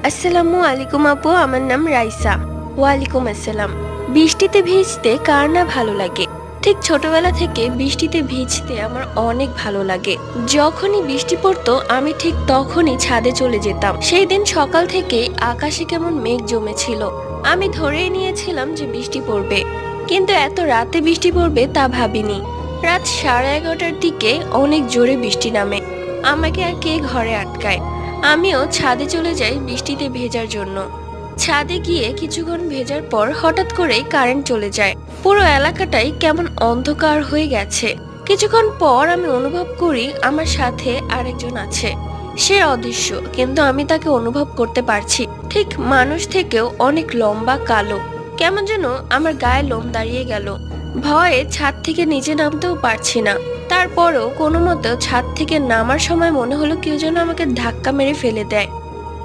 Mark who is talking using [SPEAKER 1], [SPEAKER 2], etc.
[SPEAKER 1] আসসালামু আলাইকুম আপু, আমার নাম রাইসা। ওয়ালাইকুম আসসালাম। বৃষ্টিতে ভিজতে কার না ভালো লাগে। ঠিক ছোটবেলা থেকে বৃষ্টিতে ভিজতে আমার অনেক ভালো লাগে। যখনই বৃষ্টি পড়তো আমি ঠিক তখনই ছাদে চলে যেতাম। সেই দিন সকাল থেকেই আকাশে কেমন মেঘ জমেছিল। আমি ধরেই নিয়েছিলাম যে বৃষ্টি পড়বে, কিন্তু এত রাতে বৃষ্টি পড়বে তা ভাবিনি। রাত 11:30টার দিকে অনেক জোরে বৃষ্টি নামে। আমাকে আর কে ঘরে আটকায়। আমিও ছাদে চলে যাই বৃষ্টিতে ভেজার জন্য। ছাদে গিয়ে কিছুক্ষণ ভেজার পর হঠাৎ করেই কারেন্ট চলে যায়। পুরো এলাকাটাই কেমন অন্ধকার হয়ে গেছে। কিছুক্ষণ পর আমি অনুভব করি আমার সাথে আরেকজন আছে। সে অদৃশ্য, কিন্তু আমি তাকে অনুভব করতে পারছি। ঠিক মানুষ থেকেও অনেক লম্বা, কালো। কেমন যেন আমার গায়ে লোম দাঁড়িয়ে গেল। ভয়ে ছাদ থেকে নিচে নামতেও পারছি না। তারপরও কোনো মতেও ছাদ থেকে নামার সময় মনে হলো কেউ যেন আমাকে ধাক্কা মেরে ফেলে দেয়।